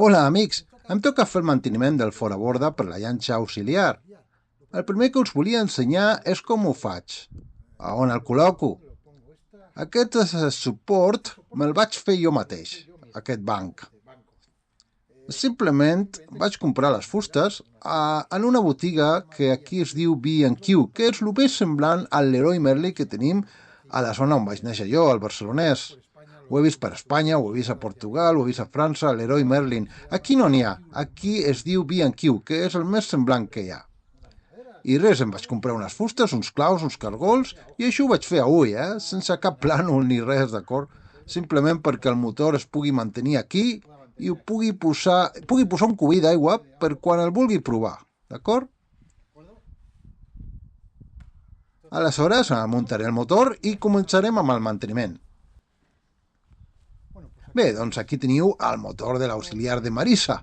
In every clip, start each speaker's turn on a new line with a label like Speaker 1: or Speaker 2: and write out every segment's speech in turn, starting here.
Speaker 1: Hola, amics. Em toca fer el manteniment del foraborda per la llanxa auxiliar. El primer que us volia ensenyar és com ho faig. A on el col·loco? Aquest suport me'l vaig fer jo mateix, aquest banc. Simplement vaig comprar les fustes en una botiga que aquí es diu B&Q, que és el més semblant al Leroy Merlin que tenim a la zona on vaig néixer jo, al Barcelonès. Ho he vist per Espanya, ho he vist a Portugal, ho he vist a França, Leroy Merlin. Aquí no n'hi ha, aquí es diu B&Q, que és el més semblant que hi ha. I res, em vaig comprar unes fustes, uns claus, uns cargols, i això ho vaig fer avui, sense cap plànol ni res, d'acord? Simplement perquè el motor es pugui mantenir aquí i ho pugui posar un cubí d'aigua per quan el vulgui provar, d'acord? Aleshores, muntaré el motor i començarem amb el manteniment. Bé, doncs aquí teniu el motor de l'auxiliar de Marisa,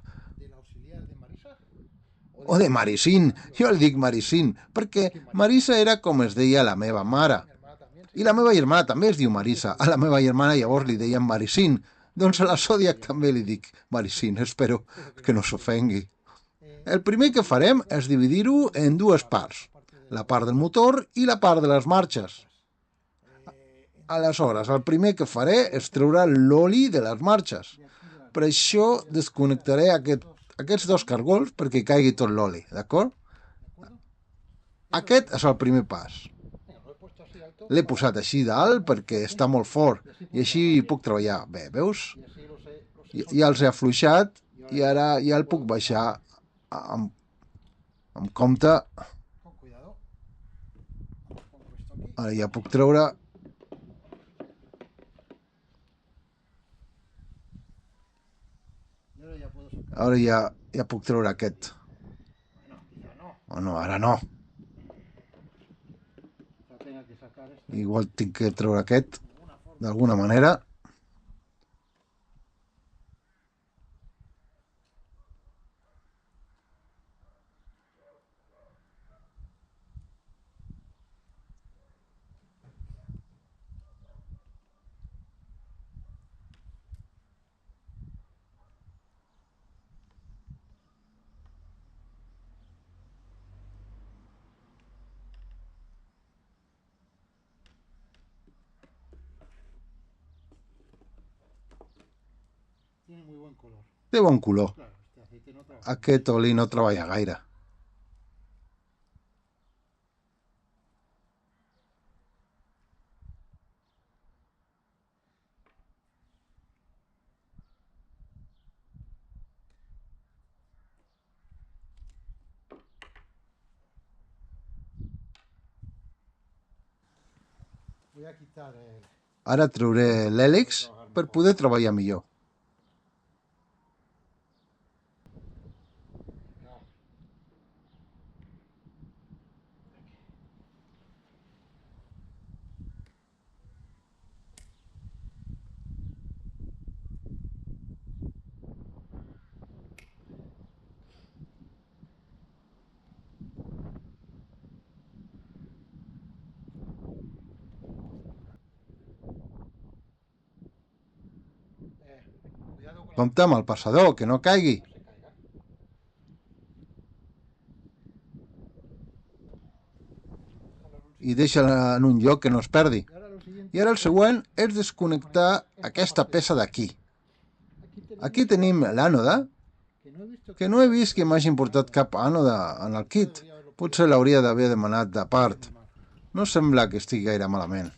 Speaker 1: o de Marisín, jo el dic Marisín, perquè Marisa era com es deia la meva mare. I la meva germana també es diu Marisa. A la meva germana llavors li deien Marisín. Doncs a la Zodiac també li dic Marisín. Espero que no s'ofengui. El primer que farem és dividir-ho en dues parts. La part del motor i la part de les marxes. Aleshores, el primer que faré és treure l'oli de les marxes. Per això desconnectaré aquests dos cargols perquè caigui tot l'oli, d'acord? Aquest és el primer pas. L'he posat així dalt perquè està molt fort i així puc treballar. Bé, veus? Ja els he afluixat i ara ja el puc baixar amb compte. Ara ja puc treure. Ara ja puc treure aquest. O no, ara no. Igual tinc que treure aquest d'alguna manera. Té bon color. Aquest oli no treballa gaire. Ara treuré l'hèlix per poder treballar millor. Compte amb el passador, que no caigui. I deixa en un lloc que no es perdi. I ara el següent és desconnectar aquesta peça d'aquí. Aquí tenim l'ànode, que no he vist que m'hagin portat cap ànode en el kit. Potser l'hauria d'haver demanat de part. No sembla que estigui gaire malament.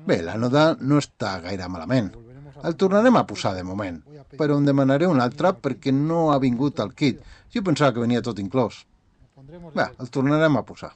Speaker 1: Bé, l'ànode no està gaire malament. El tornarem a posar de moment, però en demanaré un altre perquè no ha vingut al kit. Jo pensava que venia tot inclòs. Bé, el tornarem a posar.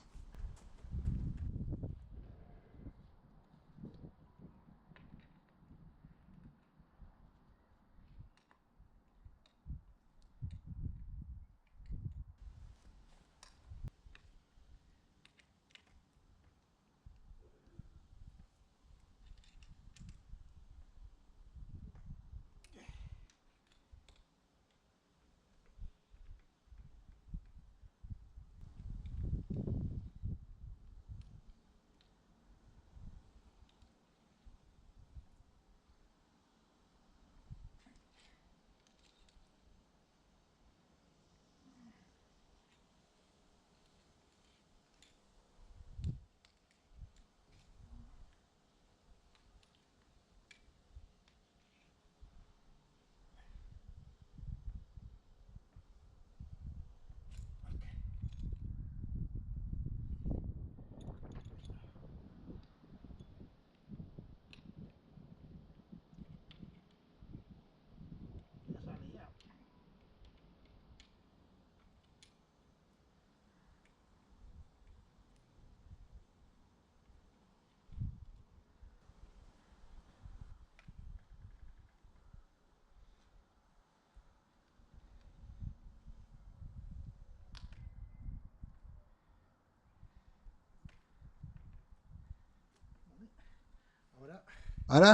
Speaker 1: Ara,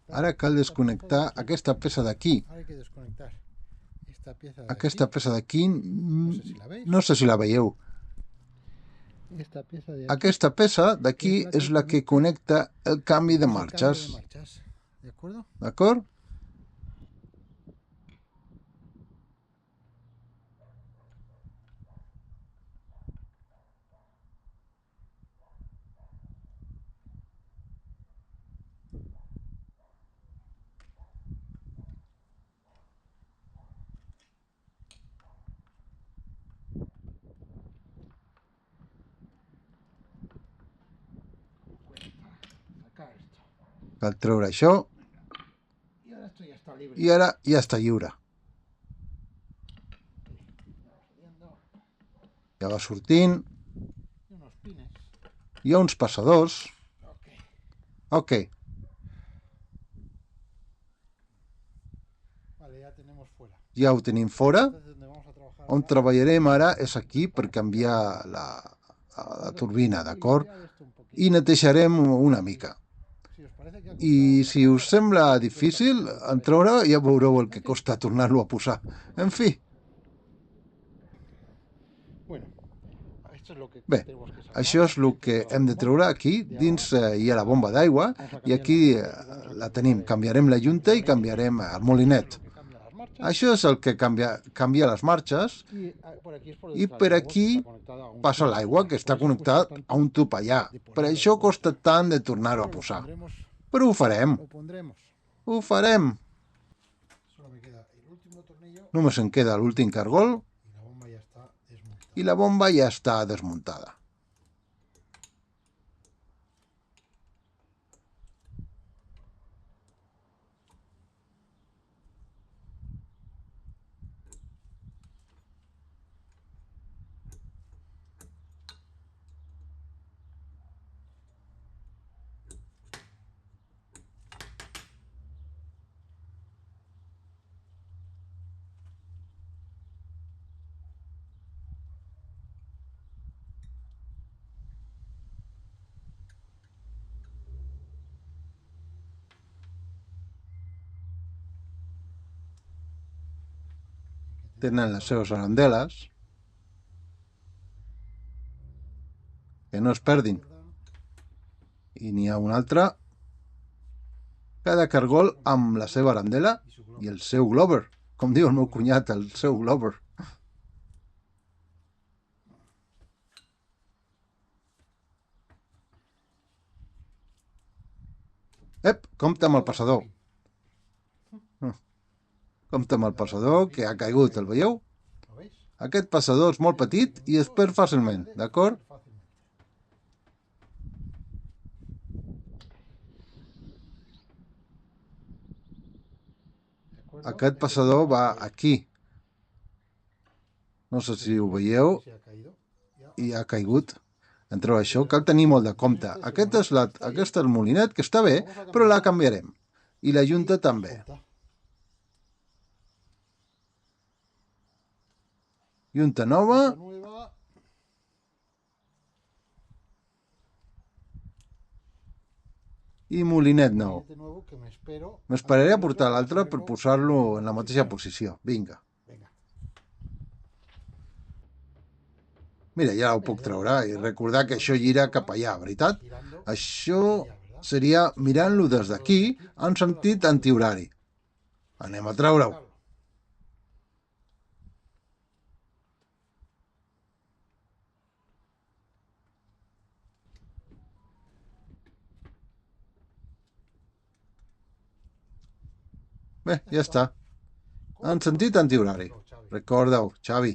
Speaker 1: ara cal desconnectar aquesta peça d'aquí. Aquesta peça d'aquí, no sé si la veieu. Aquesta peça d'aquí és la que connecta el canvi de marxes. D'acord? Cal treure això i ara ja està lliure. Ja va sortint. Hi ha uns passadors. Ok. Ja ho tenim fora. On treballarem ara és aquí per canviar la turbina, d'acord? I netejarem una mica. I si us sembla difícil en treure, ja veureu el que costa tornar-lo a posar. En fi. Bé, això és el que hem de treure aquí. Dins hi ha la bomba d'aigua i aquí la tenim. Canviarem la llunta i canviarem el molinet. Això és el que canvia les marxes i per aquí passa l'aigua que està connectat a un tub allà. Per això costa tant de tornar-ho a posar. Però ho farem. Ho farem. Només em queda l'últim cargol i la bomba ja està desmuntada. Tenen les seves arandeles, que no es perdin. I n'hi ha una altra. Cada cargol amb la seva arandela i el seu glover. Com diu el meu cunyat, el seu glover. Ep, compte amb el passador. Compte amb el passador, que ha caigut, el veieu? Aquest passador és molt petit i es perd fàcilment, d'acord? Aquest passador va aquí. No sé si ho veieu. I ha caigut. Entre això cal tenir molt de compte. Aquest és el molinet, que està bé, però la canviarem. I la llunta també. Llunta nova. I molinet nou. M'esperaré a portar l'altre per posar-lo en la mateixa posició. Vinga. Mira, ja ho puc treure i recordar que això gira cap allà, veritat? Això seria mirant-lo des d'aquí en sentit antihorari. Anem a treure-ho. Bé, ja està. En sentit antihorari. Recorda-ho, Xavi.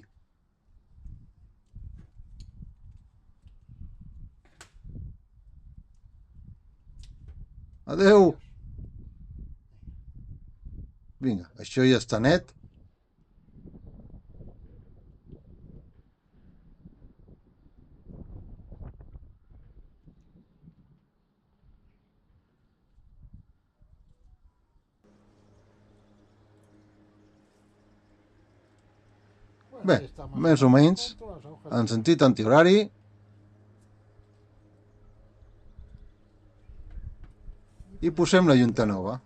Speaker 1: Adeu. Vinga, això ja està net. Bé, més o menys, en sentit antihorari. I posem la llunta nova.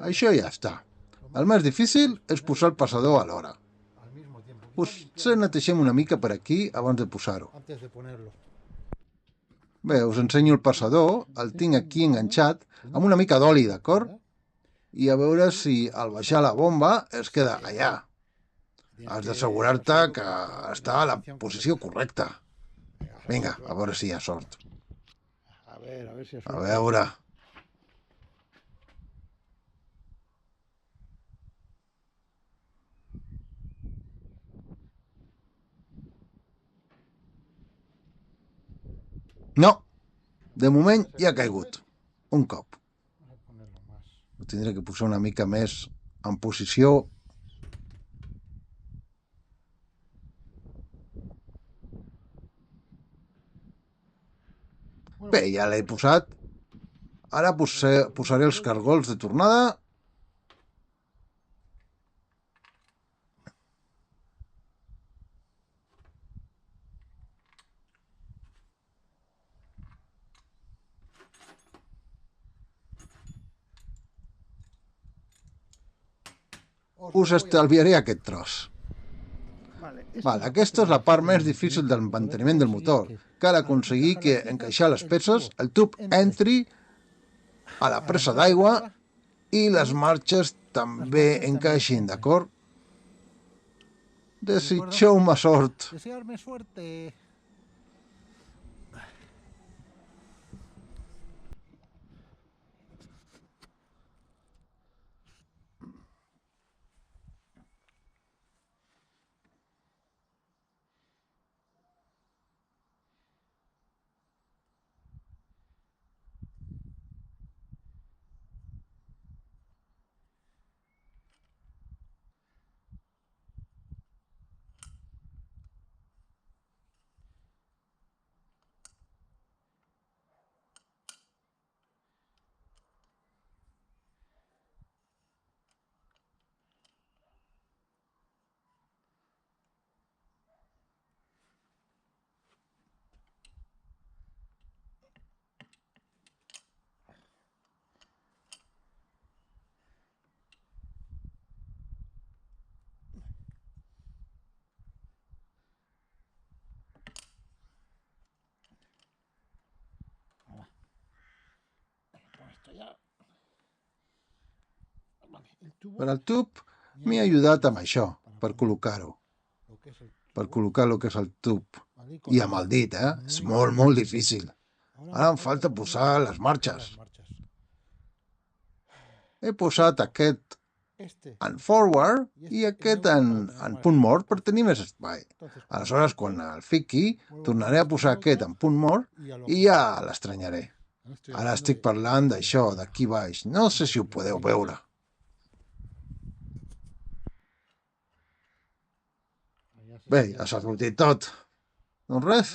Speaker 1: Això ja està. El més difícil és posar el passador a l'hora. Potser neteixem una mica per aquí abans de posar-ho. Bé, us ensenyo el passador, el tinc aquí enganxat, amb una mica d'oli, d'acord? I a veure si al baixar la bomba es queda allà. Has d'assegurar-te que està a la posició correcta. Vinga, a veure si hi ha sort. A veure... No, de moment ja ha caigut. Un cop. Ho tindré que posar una mica més en posició. Bé, ja l'he posat. Ara posaré els cargols de tornada. Us estalviaré aquest tros. Vale, aquesta és la part més difícil del manteniment del motor. Cal aconseguir que encaixar les peces, el tub entri a la presa d'aigua i les marxes també encaixin, d'acord? Desitgeu-me sort. Per al tub m'he ajudat amb això, per col·locar-ho. Per col·locar el que és el tub. I amb el dit, És molt, molt difícil. Ara em falta posar les marxes. He posat aquest en forward i aquest en punt mort per tenir més espai. Aleshores, quan el fiqui, tornaré a posar aquest en punt mort i ja l'estranyaré. Ara estic parlant d'això, d'aquí baix. No sé si ho podeu veure. Bé, ja s'ha sortit tot. Doncs res.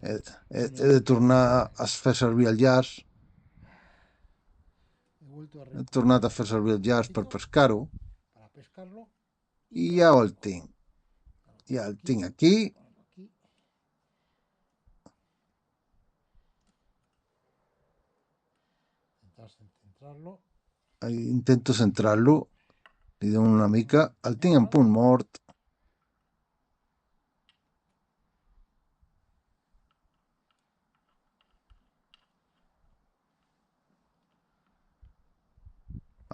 Speaker 1: He de tornar a fer servir el llaç. He tornat a fer servir el llaç per pescar-ho. I ja el tinc. Ja el tinc aquí. Intento centrar-lo. Li dono una mica. El tinc en punt mort.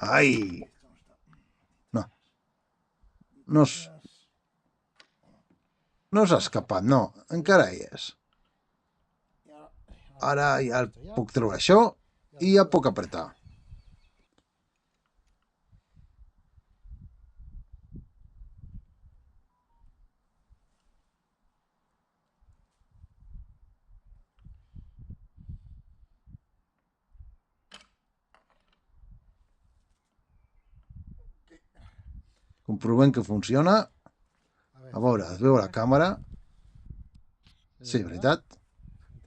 Speaker 1: Ai! No. No s'ha escapat, no. Encara hi és. Ara ja puc treure això i ja puc apretar. Comprovem que funciona. A veure, es veu a la càmera. Sí, veritat.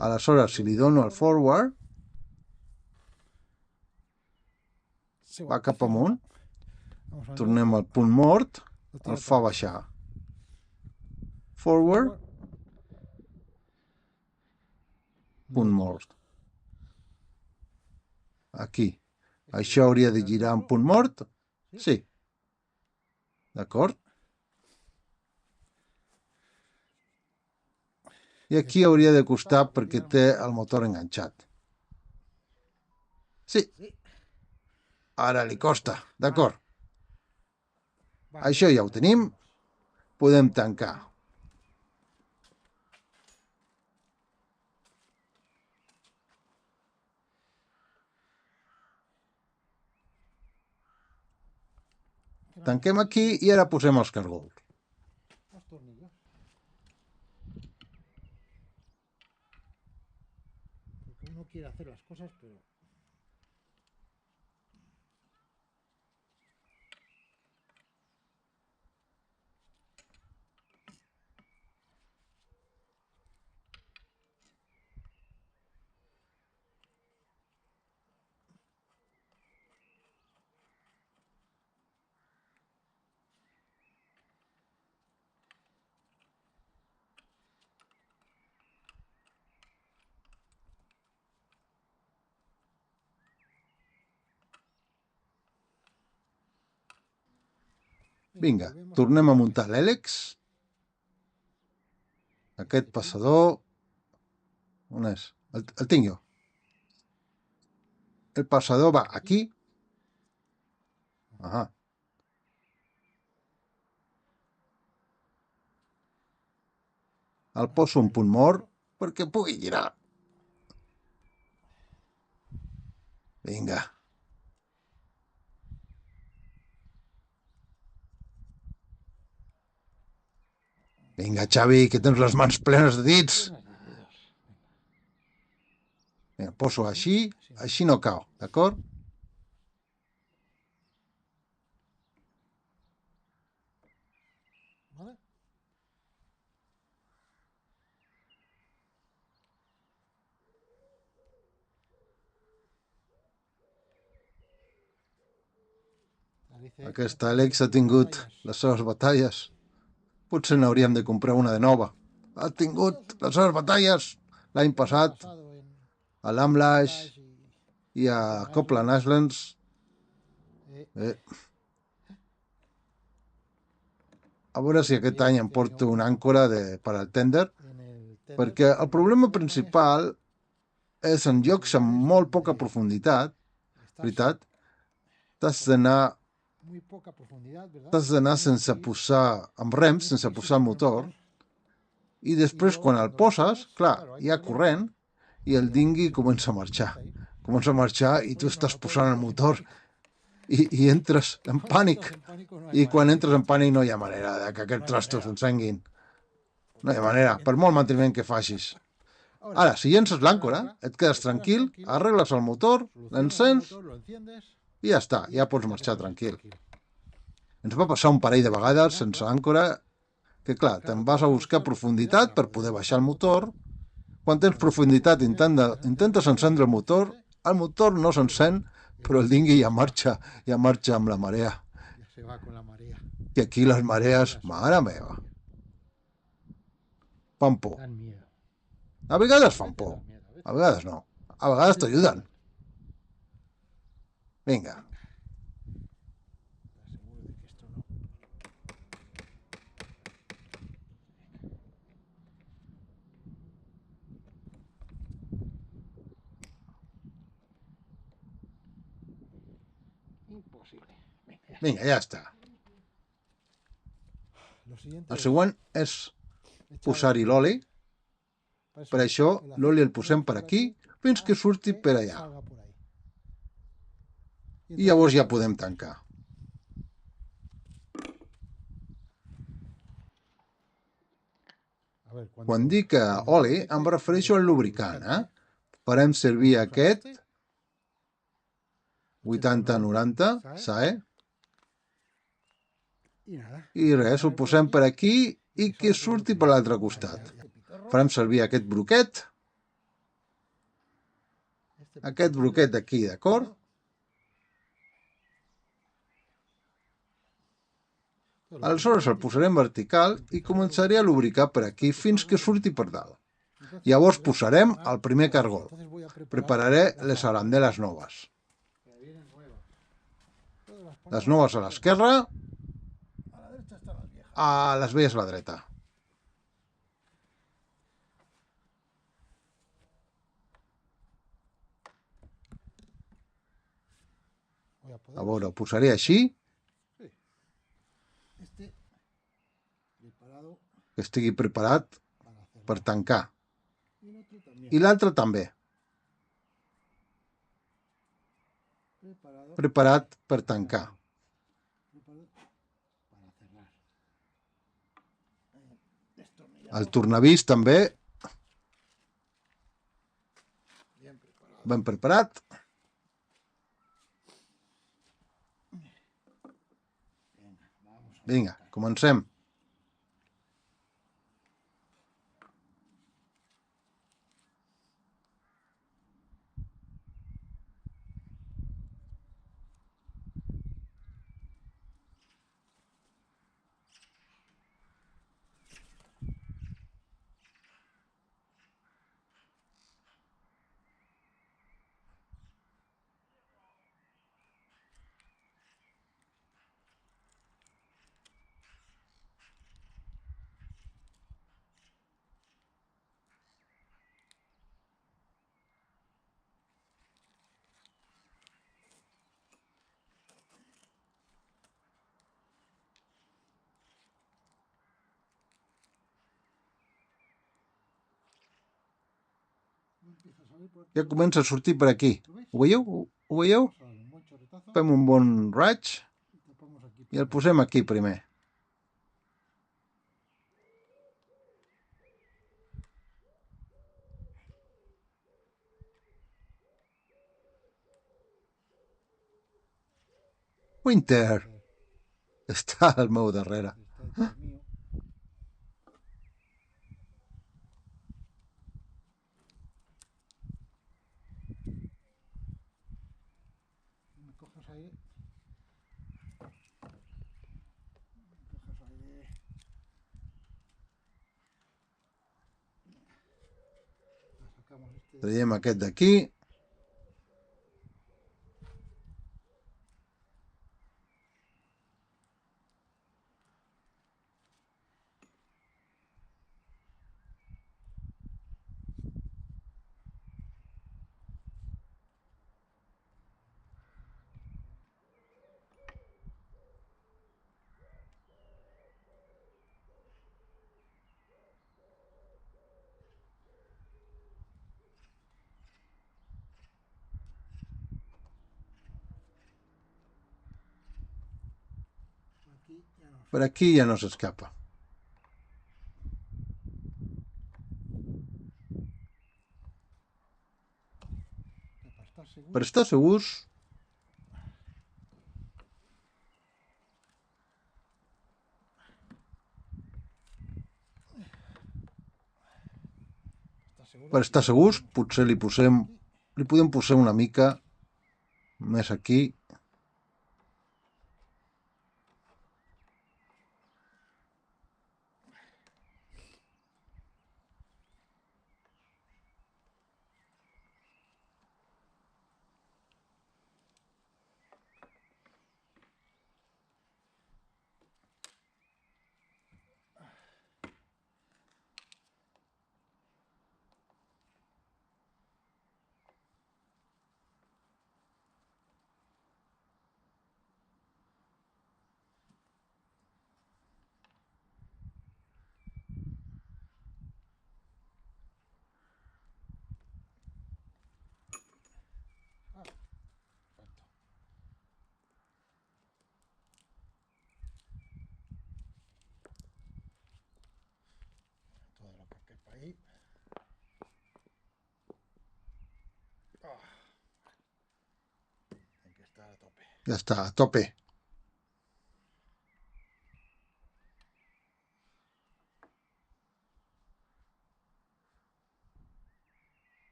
Speaker 1: Aleshores, si li dono el forward, va cap amunt. Tornem al punt mort, el fa baixar. Forward, punt mort. Aquí. Això hauria de girar en punt mort? Sí. D'acord? I aquí hauria de costar perquè té el motor enganxat. Sí. Ara li costa. D'acord. Això ja ho tenim. Podem tancar. Tanquem aquí i ara posem els cargols.
Speaker 2: Uno quiere hacer las cosas, pero...
Speaker 1: Vinga, tornem a muntar l'hèlix. Aquest passador... On és? El tinc jo. El passador va aquí. Ahà. El poso un punt mort perquè pugui girar. Vinga. Vinga, Xavi, que tens les mans plenes de dits. Vinga, poso així no cau, d'acord?
Speaker 2: ¿Vale?
Speaker 1: Aquest Àlex ha tingut les seves batalles. Potser n'hauríem de comprar una de nova. Ha tingut les seves batalles l'any passat a l'Amlash i a Copland Islands. A veure si aquest any em porto una àncora per al tender, perquè el problema principal és en llocs amb molt poca profunditat, veritat, t'has d'anar sense posar, amb rems, sense posar el motor, i després quan el poses, clar, hi ha corrent, i el dinghy comença a marxar. Comença a marxar i tu estàs posant el motor i entres en pànic. I quan entres en pànic no hi ha manera de que aquests trastos s'encenguin. No hi ha manera, per molt manteniment que facis. Ara, si llences l'àncora, et quedes tranquil, arregles el motor, l'encens i ja està, ja pots marxar tranquil. Ens va passar un parell de vegades sense àncora, que clar, te'n vas a buscar profunditat per poder baixar el motor. Quan tens profunditat intentes encendre el motor no s'encén, però el dinghy ja marxa amb la marea. I aquí les marees, mare meva, fan por. A vegades fan por, a vegades no, a vegades t'ajuden. Vinga. Vinga, ja està. El següent és posar-hi l'oli. Per això l'oli el posem per aquí fins que surti per allà. I llavors ja podem tancar. Quan dic oli em refereixo al lubricant. Farem servir aquest 80-90, SAE.
Speaker 2: Y nada.
Speaker 1: I res, ho posem per aquí i que surti per l'altre costat. Farem servir aquest broquet. Aquest broquet d'aquí, d'acord? Aleshores el posarem vertical i començaré a lubricar per aquí fins que surti per dalt. Llavors posarem el primer cargol. Prepararé les arandeles noves. Les noves a l'esquerra, a les velles a la dreta. A veure, ho posaré així, que estigui preparat per tancar. I l'altre també. Preparat per tancar. El tornavís també. Ben preparat. Vinga, comencem. Ja comença a sortir per aquí. Ho veieu? Ho veieu? Fem un bon raig i el posem aquí primer. Winter està al meu darrere.
Speaker 2: Me cojas ahí.
Speaker 1: Traiem aquest d'aquí. Per aquí ja no s'escapa. Per estar segurs, potser li podem posar una mica més aquí.
Speaker 2: Todo lo que quepa ahí. Hay que estar a tope.
Speaker 1: Ja està, a tope.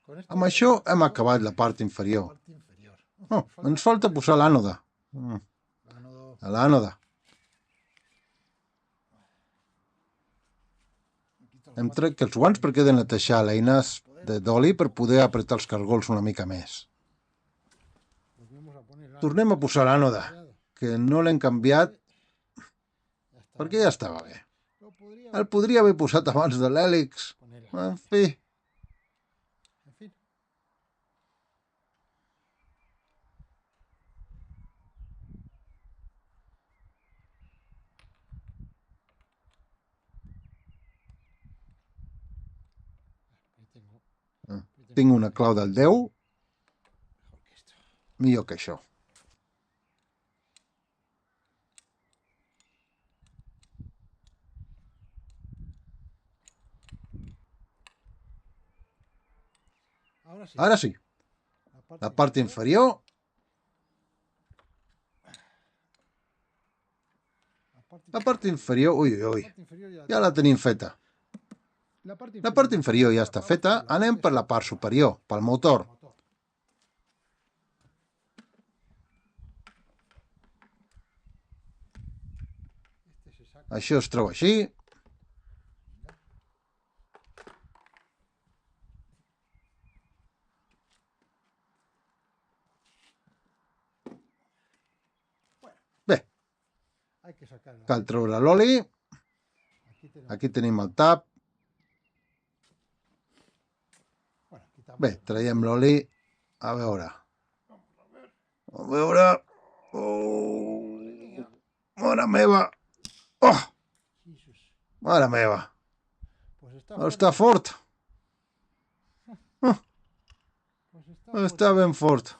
Speaker 2: Con esto
Speaker 1: Amb això hem acabat la part
Speaker 2: la
Speaker 1: inferior.
Speaker 2: parte inferior.
Speaker 1: Oh, ens falta posar l'ànode.
Speaker 2: Ánodo.
Speaker 1: L'ànode.
Speaker 2: Me quito los
Speaker 1: Hem
Speaker 2: guantes.
Speaker 1: tret els guants perquè he de netejar l'eines d'oli per poder apretar els cargols una mica més.
Speaker 2: Volvemos a poner el
Speaker 1: Tornem a posar l'ànode, que no l'hem canviat
Speaker 2: Ya está.
Speaker 1: perquè ja estava bé.
Speaker 2: Lo podría
Speaker 1: El podria haver posat abans de l'hèlix.
Speaker 2: poner.
Speaker 1: En fi,
Speaker 2: En fin. Ahí tengo.
Speaker 1: tinc una clau del 10,
Speaker 2: Mejor que esto.
Speaker 1: millor que això.
Speaker 2: Ahora sí.
Speaker 1: Ara sí, la part inferior La part inferior, ui, ui, ja la tenim feta. La part inferior ja està feta, anem per la part superior, pel motor.
Speaker 2: Este se saca.
Speaker 1: Això es troba així. Bé,
Speaker 2: Hay que sacar.
Speaker 1: cal treure l'oli.
Speaker 2: Aquí tenemos.
Speaker 1: Aquí tenim el tap.
Speaker 2: Bueno, quitamos.
Speaker 1: Bé, traiem l'oli. A veure. A veure. Oh, mare meva. Oh,
Speaker 2: Jesús.
Speaker 1: mare meva.
Speaker 2: Pues está.
Speaker 1: Està fort.
Speaker 2: Pues está.
Speaker 1: Està ben fort.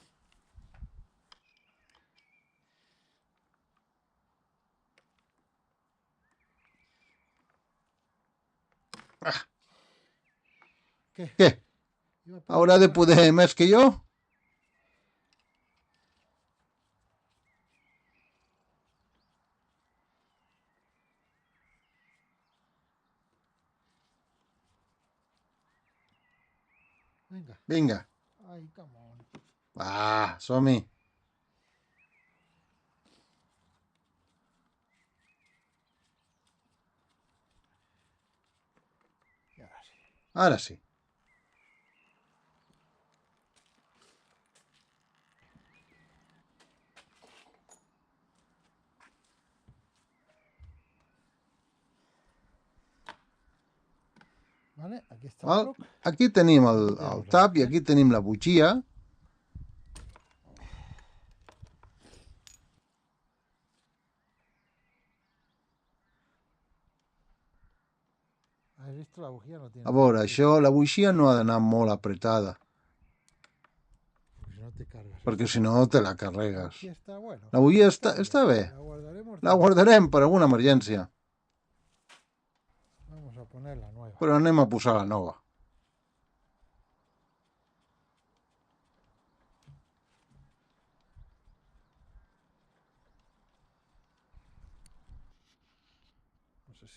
Speaker 2: ¿Qué?
Speaker 1: Què?
Speaker 2: Iba a poner-
Speaker 1: Haurà de poder més que jo?
Speaker 2: Venga.
Speaker 1: Vinga.
Speaker 2: Ay, come on.
Speaker 1: Va, som-hi.
Speaker 2: Y ahora sí.
Speaker 1: Ara sí.
Speaker 2: Vale, aquí está
Speaker 1: Val?
Speaker 2: el bloc.
Speaker 1: Aquí tenim el tap i aquí tenim la butxia.
Speaker 2: ¿Has visto? La bujía no tiene.
Speaker 1: A veure, això, la buixia no ha d'anar molt apretada,
Speaker 2: Porque si no te cargas.
Speaker 1: perquè si no te la carregues.
Speaker 2: Aquí está bueno.
Speaker 1: La buixia està bé.
Speaker 2: La guardaremos.
Speaker 1: La guardarem per alguna emergència,
Speaker 2: Vamos a poner la nueva.
Speaker 1: però anem a posar la nova.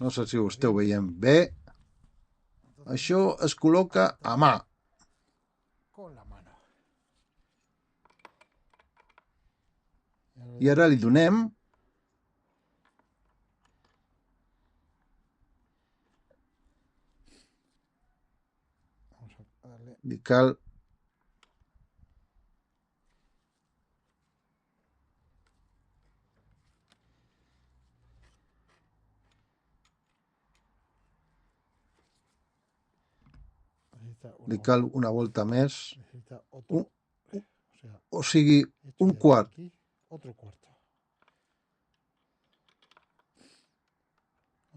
Speaker 1: No sé si ho esteu veient bé. Això es col·loca a mà.
Speaker 2: Con la mano.
Speaker 1: I ara li donem
Speaker 2: Vamos a darle.
Speaker 1: li cal
Speaker 2: Necesita
Speaker 1: li cal una volta més,
Speaker 2: necesita otro.
Speaker 1: un-
Speaker 2: O sea,
Speaker 1: o sigui,
Speaker 2: esto
Speaker 1: un
Speaker 2: ya
Speaker 1: quart.
Speaker 2: aquí, otro cuarto.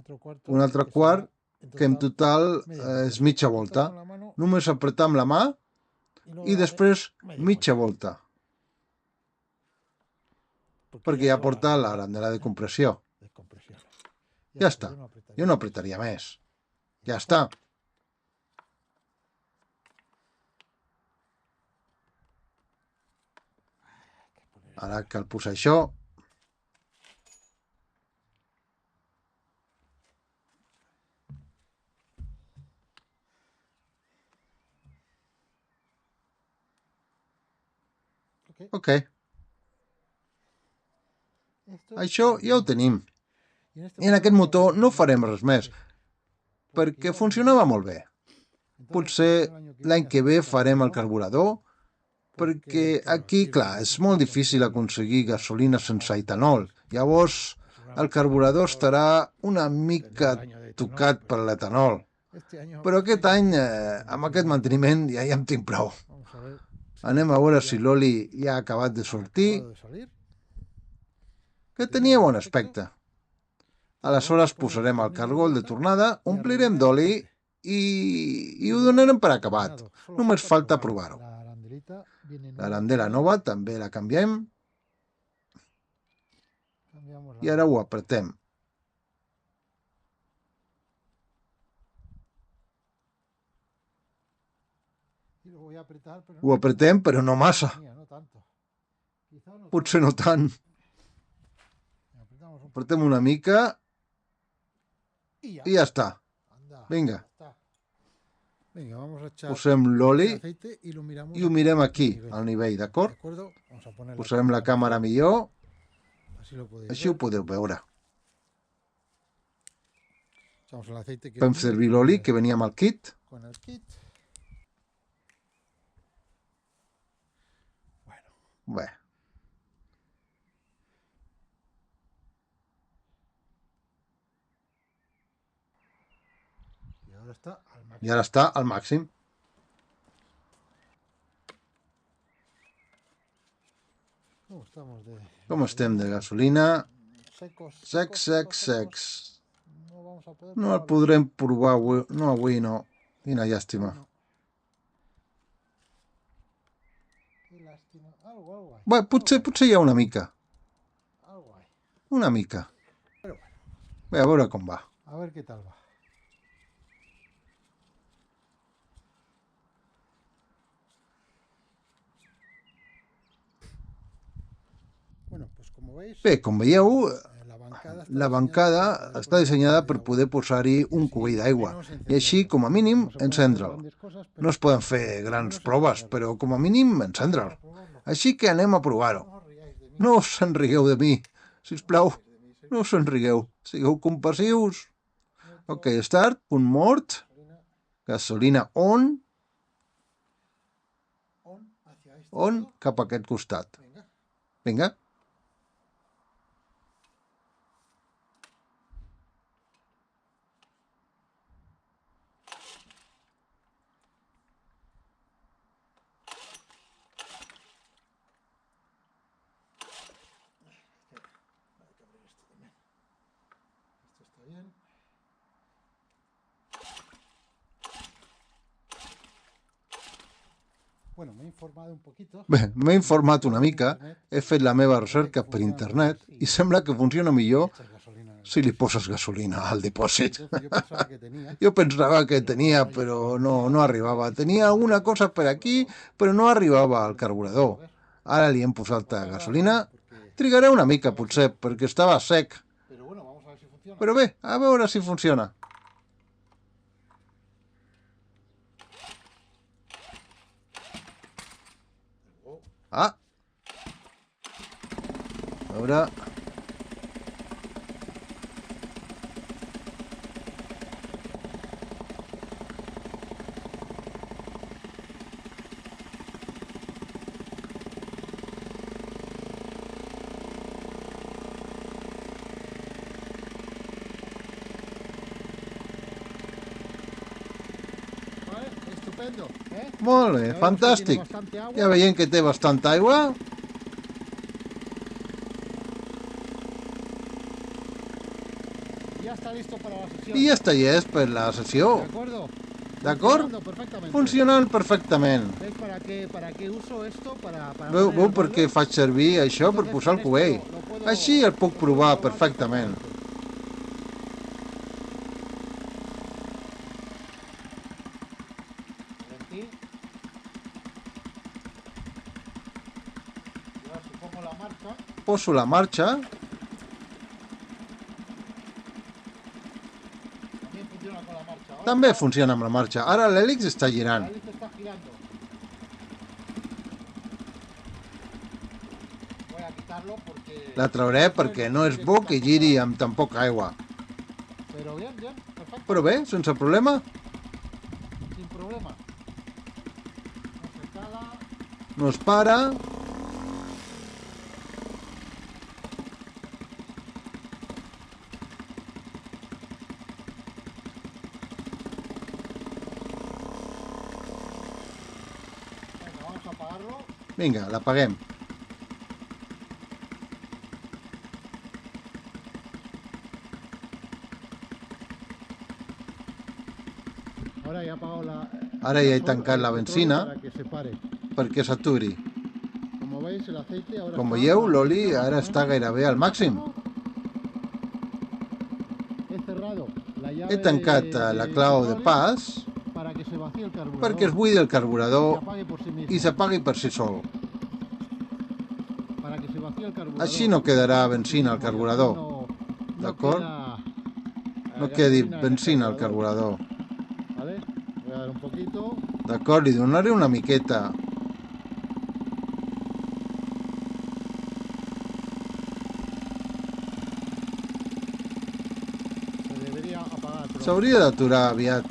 Speaker 2: Otro cuarto.
Speaker 1: Un altre
Speaker 2: que
Speaker 1: quart,
Speaker 2: será,
Speaker 1: que en total
Speaker 2: media
Speaker 1: és
Speaker 2: vuelta.
Speaker 1: mitja
Speaker 2: Apretas
Speaker 1: volta.
Speaker 2: con la mano
Speaker 1: Només apretar amb la mà
Speaker 2: y luego
Speaker 1: i
Speaker 2: darle
Speaker 1: després
Speaker 2: media
Speaker 1: mitja
Speaker 2: vuelta.
Speaker 1: volta, perquè ja
Speaker 2: lleva
Speaker 1: porta
Speaker 2: la
Speaker 1: l'arandela de compressió.
Speaker 2: de compresión.
Speaker 1: Ja està.
Speaker 2: Yo no apretaría
Speaker 1: Jo no
Speaker 2: más.
Speaker 1: apretaria més. Ja està. Ara cal posar això. Ok, això ja ho tenim. I en aquest motor no farem res més, perquè funcionava molt bé. Potser l'any que ve farem el carburador, perquè aquí, clar, és molt difícil aconseguir gasolina sense etanol. Llavors, el carburador estarà una mica tocat per l'etanol. Però aquest any, amb aquest manteniment, ja en tinc prou. Anem a veure si l'oli ja ha acabat de sortir, que tenia bon aspecte. Aleshores posarem el cargol de tornada, omplirem d'oli i ho donarem per acabat. Només falta provar-ho. L'arandela nova també la canviem i ara ho apretem. Ho apretem, però no massa. Potser no tant. Apretem una mica i ja està. Vinga. Posem l'oli i ho mirem aquí, al nivell, d'acord? Posarem la càmera millor. Així ho podeu veure. Fem servir l'oli que venia amb el kit. Bé. I ara està al màxim. Com estem de gasolina? Secs. No el podrem provar avui. No, avui no. Quina llàstima. Bé, potser hi ha una mica. Una mica. Bé, a veure com va.
Speaker 2: A ver qué tal va. Bueno, pues como veis,
Speaker 1: Bé, com veieu, la bancada està dissenyada per poder posar-hi un cubell d'aigua i així, com a mínim, encendre'l. No es poden fer grans proves, però com a mínim encendre'l. Així que anem a provar-ho. No us enrigueu de mi, sisplau. No us enrigueu. Sigueu compassius. Ok, start, punt mort. Gasolina on. On? Cap a aquest costat. Vinga. Bé, m'he informat una mica, he fet la meva recerca per internet i sembla que funciona millor si li poses gasolina al dipòsit. Jo pensava que tenia, però no arribava. Tenia alguna cosa per aquí, però no arribava al carburador. Ara li hem posat gasolina. Trigaré una mica, potser, perquè estava sec. Però bé, a veure si funciona. Ah! A veure... Molt bé, fantàstic. Ja veiem que té bastanta aigua. I ja està llest per la sessió. D'acord? Funcionant perfectament. Veu per què faig servir això per posar el cubell? Així el puc provar perfectament. Poso la marxa. També funciona amb la marxa. Ara l'hèlix està girant.
Speaker 2: quitarlo porque...
Speaker 1: La trauré perquè no és bo que giri amb tan poca aigua.
Speaker 2: Pero bien, bien, perfecto,
Speaker 1: Però bé, sense problema.
Speaker 2: sin problema. No se cala.
Speaker 1: No es para.
Speaker 2: Venga, vamos a apagarlo.
Speaker 1: Vinga, l'apaguem.
Speaker 2: Ahora ya he apagado la...
Speaker 1: Ara ja he tancat la benzina
Speaker 2: para que se pare.
Speaker 1: perquè s'aturi.
Speaker 2: Como veis, el aceite ahora
Speaker 1: Com
Speaker 2: está
Speaker 1: veieu,
Speaker 2: a
Speaker 1: l'oli
Speaker 2: más o
Speaker 1: ara
Speaker 2: menos.
Speaker 1: està gairebé al màxim.
Speaker 2: He cerrado la llave
Speaker 1: He tancat la clau de pas
Speaker 2: para que se vacíe el carburador.
Speaker 1: perquè es buidi el
Speaker 2: Se
Speaker 1: carburador
Speaker 2: apague por sí mismo.
Speaker 1: i s'apagui per si sol.
Speaker 2: Para que se vacíe el carburador.
Speaker 1: Així no quedarà benzina al carburador. D'acord? No quedi benzina al carburador.
Speaker 2: Vale, voy a dar un poquito.
Speaker 1: D'acord? Li donaré una miqueta.
Speaker 2: Se debería apagar. Pero
Speaker 1: S'hauria d'aturar aviat.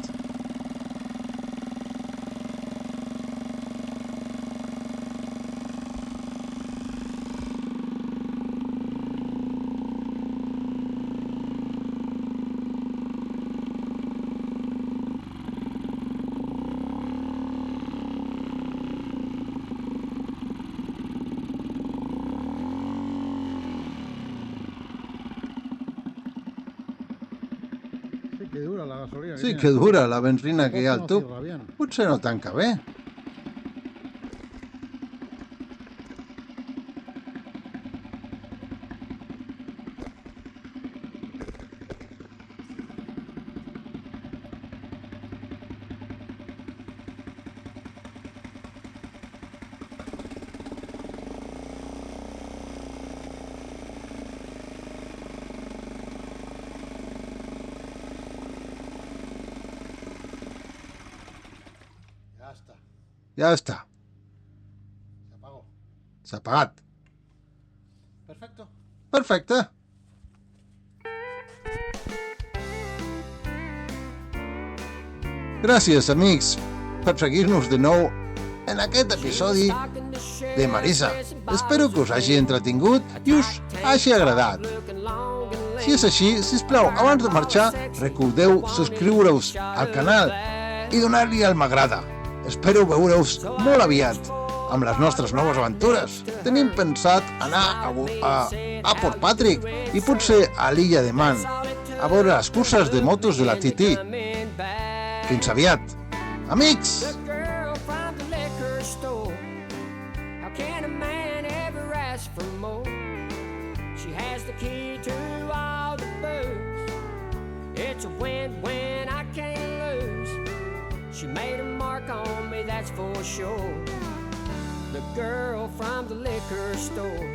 Speaker 2: sí que dura la gasolina.
Speaker 1: Sí que dura la benzina que hi ha al
Speaker 2: no
Speaker 1: tub.
Speaker 2: cierra bien.
Speaker 1: Potser no tanca bé.
Speaker 2: Ya está.
Speaker 1: Ja està.
Speaker 2: Se apagó.
Speaker 1: S'ha apagat.
Speaker 2: Perfecto.
Speaker 1: Perfecte. Gràcies, amics, per seguir-nos de nou en aquest episodi de Marisa. Espero que us hagi entretingut i us hagi agradat. Si és així, sisplau, abans de marxar, recordeu subscriure-us al canal i donar-li al m'agrada. Espero veure-us molt aviat amb les nostres noves aventures. Tenim pensat anar a Port Patrick i potser a l'illa de Man a veure les curses de motos de la TT. Fins aviat. Amics!
Speaker 3: The girl from the liquor store. How can a man ever ask for more? She has the key to all the booze. It's a win-win, I can't lose. She made a mark on me, that's for sure. The girl from the liquor store.